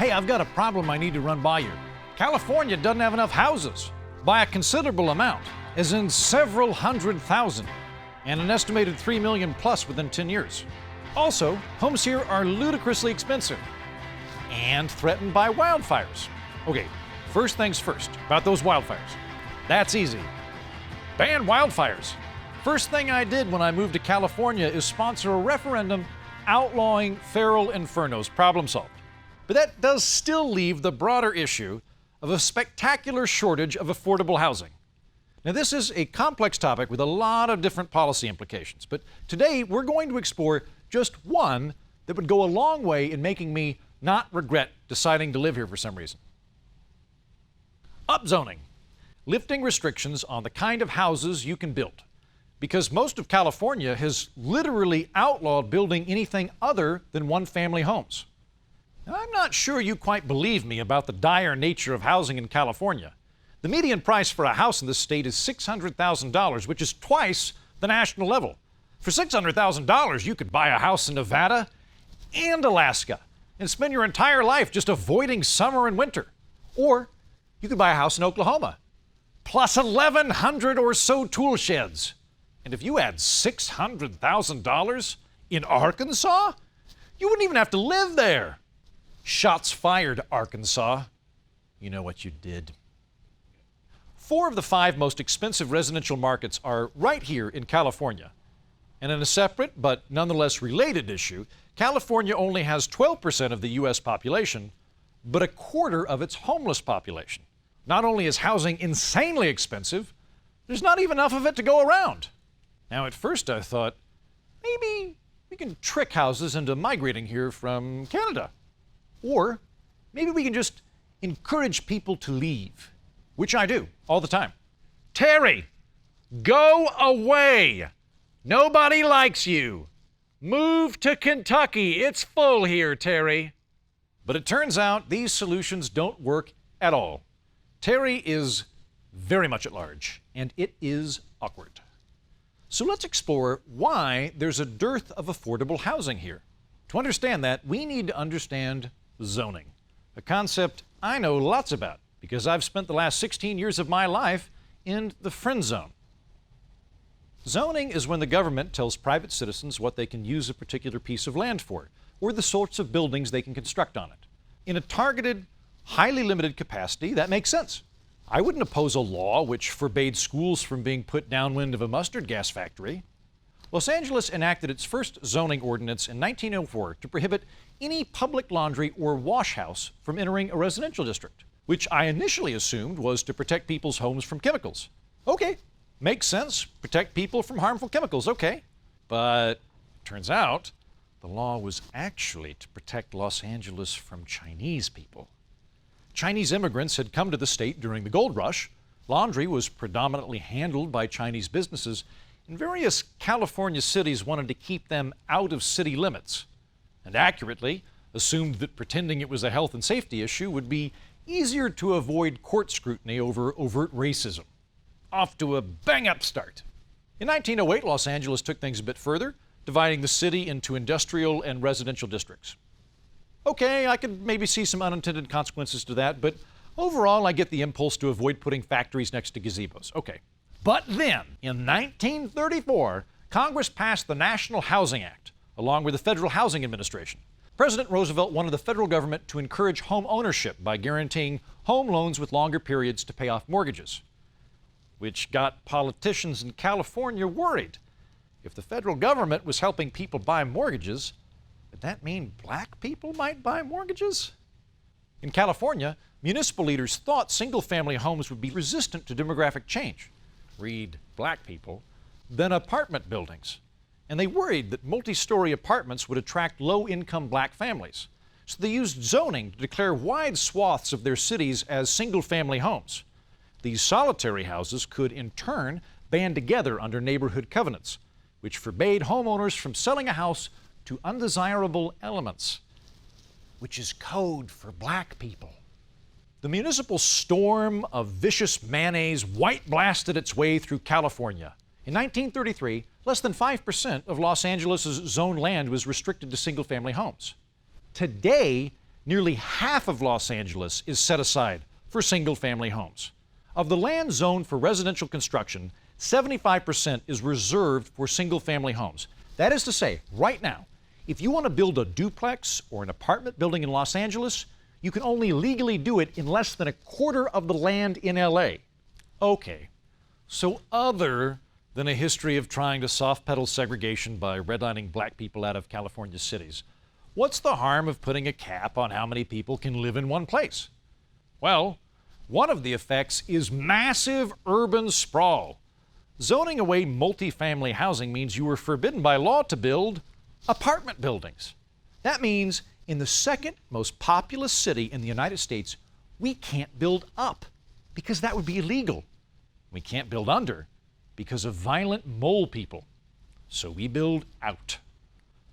Hey, I've got a problem I need to run by you. California doesn't have enough houses by a considerable amount, as in several 100,000, and an estimated 3 million plus within 10 years. Also, homes here are ludicrously expensive and threatened by wildfires. Okay, first things first, about those wildfires. That's easy. Ban wildfires. First thing I did when I moved to California is sponsor a referendum outlawing feral infernos. Problem solved. But that does still leave the broader issue of a spectacular shortage of affordable housing. Now, this is a complex topic with a lot of different policy implications, but today we're going to explore just one that would go a long way in making me not regret deciding to live here for some reason. Upzoning, lifting restrictions on the kind of houses you can build, because most of California has literally outlawed building anything other than one-family homes. Now, I'm not sure you quite believe me about the dire nature of housing in California. The median price for a house in this state is $600,000, which is twice the national level. For $600,000, you could buy a house in Nevada and Alaska and spend your entire life just avoiding summer and winter. Or you could buy a house in Oklahoma, plus 1,100 or so tool sheds. And if you add $600,000 in Arkansas, you wouldn't even have to live there. Shots fired, Arkansas. You know what you did. 4 of the 5 most expensive residential markets are right here in California. And in a separate but nonetheless related issue, California only has 12% of the U.S. population, but a quarter of its homeless population. Not only is housing insanely expensive, there's not even enough of it to go around. Now, at first I thought, maybe we can trick houses into migrating here from Canada. Or maybe we can just encourage people to leave, which I do all the time. Terry, go away. Nobody likes you. Move to Kentucky. It's full here, Terry. But it turns out these solutions don't work at all. Terry is very much at large, and it is awkward. So let's explore why there's a dearth of affordable housing here. To understand that, we need to understand zoning, a concept I know lots about because I've spent the last 16 years of my life in the friend zone. Zoning is when the government tells private citizens what they can use a particular piece of land for, or the sorts of buildings they can construct on it. In a targeted, highly limited capacity, that makes sense. I wouldn't oppose a law which forbade schools from being put downwind of a mustard gas factory. Los Angeles enacted its first zoning ordinance in 1904 to prohibit any public laundry or wash house from entering a residential district, which I initially assumed was to protect people's homes from chemicals. Okay, makes sense. Protect people from harmful chemicals, okay. But it turns out the law was actually to protect Los Angeles from Chinese people. Chinese immigrants had come to the state during the gold rush. Laundry was predominantly handled by Chinese businesses, and various California cities wanted to keep them out of city limits, and accurately assumed that pretending it was a health and safety issue would be easier to avoid court scrutiny over overt racism. Off to a bang-up start. In 1908, Los Angeles took things a bit further, dividing the city into industrial and residential districts. Okay, I could maybe see some unintended consequences to that, but overall I get the impulse to avoid putting factories next to gazebos. Okay. But then, in 1934, Congress passed the National Housing Act, along with the Federal Housing Administration. President Roosevelt wanted the federal government to encourage home ownership by guaranteeing home loans with longer periods to pay off mortgages, which got politicians in California worried. If the federal government was helping people buy mortgages, would that mean black people might buy mortgages? In California, municipal leaders thought single-family homes would be resistant to demographic change, read black people, than apartment buildings. And they worried that multi-story apartments would attract low-income black families. So they used zoning to declare wide swaths of their cities as single-family homes. These solitary houses could, in turn, band together under neighborhood covenants, which forbade homeowners from selling a house to undesirable elements, which is code for black people. The municipal storm of vicious mayonnaise white blasted its way through California. In 1933, less than 5% of Los Angeles' zoned land was restricted to single-family homes. Today, nearly half of Los Angeles is set aside for single-family homes. Of the land zoned for residential construction, 75% is reserved for single-family homes. That is to say, right now, if you want to build a duplex or an apartment building in Los Angeles, you can only legally do it in less than a quarter of the land in LA. Okay, so other than a history of trying to soft-pedal segregation by redlining black people out of California cities, what's the harm of putting a cap on how many people can live in one place? Well, one of the effects is massive urban sprawl. Zoning away multifamily housing means you are forbidden by law to build apartment buildings. That means in the second most populous city in the United States, we can't build up because that would be illegal. We can't build under because of violent mole people. So we build out.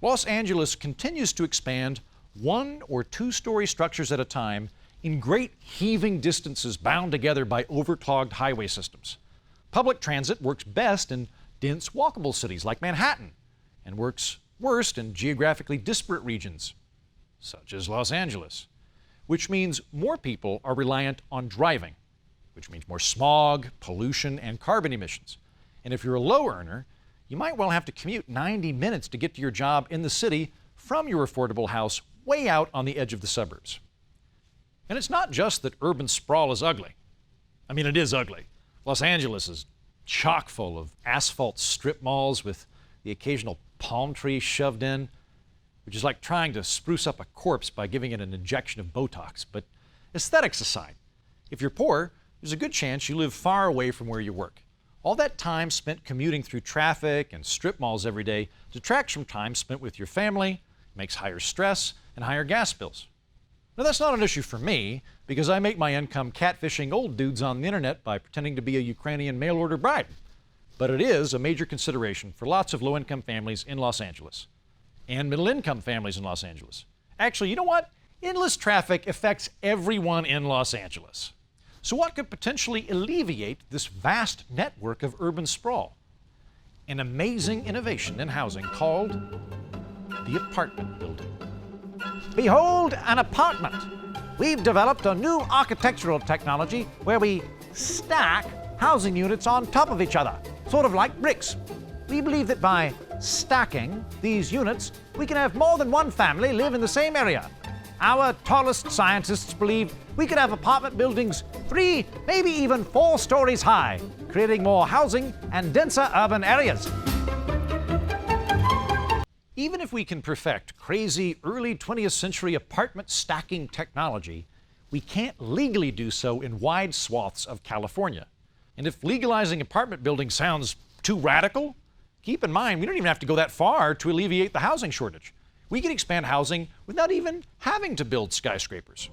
Los Angeles continues to expand 1- or 2-story structures at a time in great heaving distances bound together by overclogged highway systems. Public transit works best in dense walkable cities like Manhattan and works worst in geographically disparate regions, such as Los Angeles, which means more people are reliant on driving, which means more smog, pollution, and carbon emissions. And if you're a low earner, you might well have to commute 90 minutes to get to your job in the city from your affordable house way out on the edge of the suburbs. And it's not just that urban sprawl is ugly. I mean, it is ugly. Los Angeles is chock full of asphalt strip malls with the occasional palm tree shoved in, which is like trying to spruce up a corpse by giving it an injection of Botox. But aesthetics aside, if you're poor, there's a good chance you live far away from where you work. All that time spent commuting through traffic and strip malls every day detracts from time spent with your family, makes higher stress and higher gas bills. Now, that's not an issue for me because I make my income catfishing old dudes on the internet by pretending to be a Ukrainian mail-order bride. But it is a major consideration for lots of low-income families in Los Angeles and middle-income families in Los Angeles. Actually, you know what? Endless traffic affects everyone in Los Angeles. So what could potentially alleviate this vast network of urban sprawl? An amazing innovation in housing called the apartment building. Behold an apartment. We've developed a new architectural technology where we stack housing units on top of each other, sort of like bricks. We believe that by stacking these units, we can have more than one family live in the same area. Our tallest scientists believe we could have apartment buildings 3, maybe even 4 stories high, creating more housing and denser urban areas. Even if we can perfect crazy early 20th century apartment stacking technology, we can't legally do so in wide swaths of California. And if legalizing apartment buildings sounds too radical, keep in mind we don't even have to go that far to alleviate the housing shortage. We can expand housing without even having to build skyscrapers.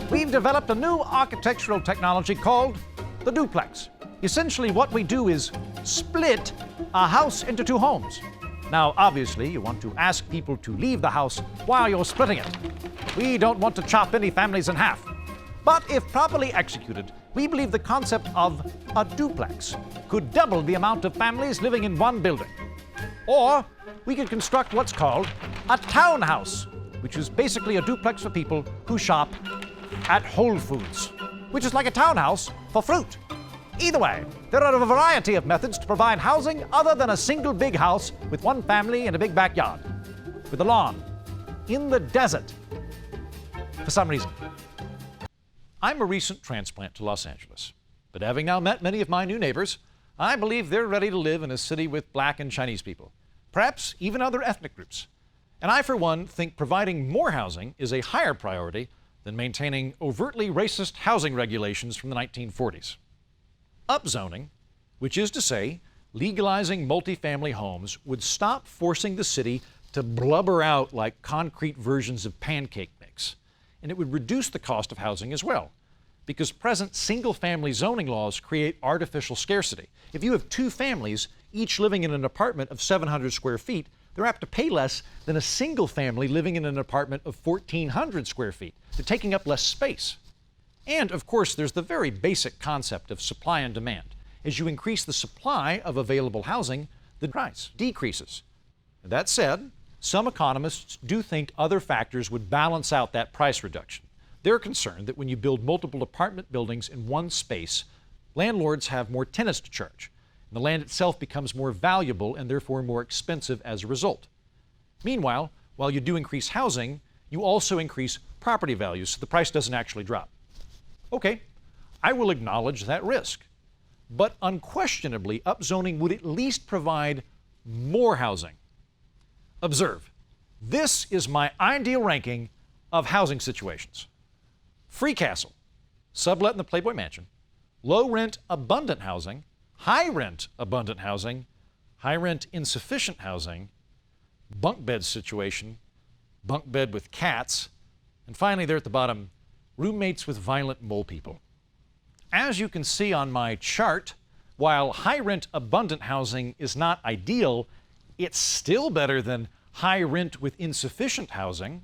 We've developed a new architectural technology called the duplex. Essentially, what we do is split a house into 2 homes. Now, obviously, you want to ask people to leave the house while you're splitting it. We don't want to chop any families in half. But if properly executed, we believe the concept of a duplex could double the amount of families living in one building. Or we could construct what's called a townhouse, which is basically a duplex for people who shop at Whole Foods, which is like a townhouse for fruit. Either way, there are a variety of methods to provide housing other than a single big house with one family and a big backyard, with a lawn, in the desert, for some reason. I'm a recent transplant to Los Angeles, but having now met many of my new neighbors, I believe they're ready to live in a city with Black and Chinese people, perhaps even other ethnic groups. And I, for one, think providing more housing is a higher priority than maintaining overtly racist housing regulations from the 1940s. Upzoning, which is to say, legalizing multifamily homes, would stop forcing the city to blubber out like concrete versions of pancake mix. And it would reduce the cost of housing as well, because present single-family zoning laws create artificial scarcity. If you have 2 families, each living in an apartment of 700 square feet, they're apt to pay less than a single family living in an apartment of 1,400 square feet. They're taking up less space. And, of course, there's the very basic concept of supply and demand. As you increase the supply of available housing, the price decreases. That said, some economists do think other factors would balance out that price reduction. They're concerned that when you build multiple apartment buildings in one space, landlords have more tenants to charge, and the land itself becomes more valuable and therefore more expensive as a result. Meanwhile, while you do increase housing, you also increase property values, so the price doesn't actually drop. Okay, I will acknowledge that risk. But unquestionably, upzoning would at least provide more housing. Observe, this is my ideal ranking of housing situations. Free castle, sublet in the Playboy Mansion, low rent abundant housing, high rent abundant housing, high rent insufficient housing, bunk bed situation, bunk bed with cats, and finally there at the bottom, roommates with violent mole people. As you can see on my chart, while high rent abundant housing is not ideal, it's still better than high rent with insufficient housing.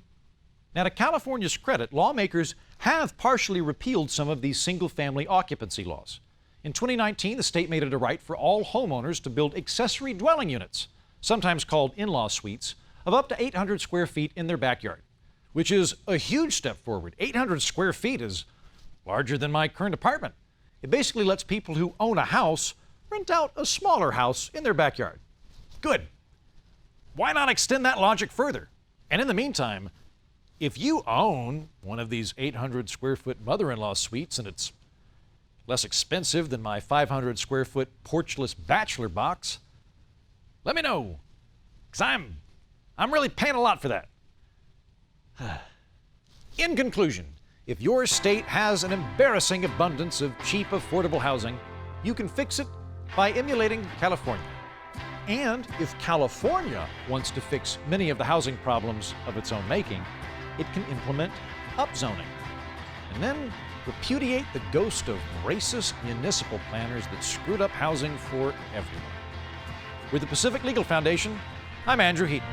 Now, to California's credit, lawmakers have partially repealed some of these single-family occupancy laws. In 2019, the state made it a right for all homeowners to build accessory dwelling units, sometimes called in-law suites, of up to 800 square feet in their backyard, which is a huge step forward. 800 square feet is larger than my current apartment. It basically lets people who own a house rent out a smaller house in their backyard. Good. Why not extend that logic further? And in the meantime, if you own one of these 800 square foot mother-in-law suites and it's less expensive than my 500 square foot porchless bachelor box, let me know, because I'm really paying a lot for that. In conclusion, if your state has an embarrassing abundance of cheap, affordable housing, you can fix it by emulating California. And if California wants to fix many of the housing problems of its own making, it can implement upzoning. And then repudiate the ghost of racist municipal planners that screwed up housing for everyone. With the Pacific Legal Foundation, I'm Andrew Heaton.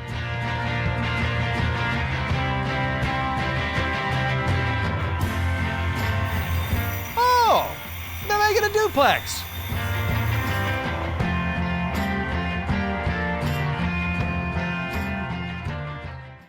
Oh, they're making a duplex.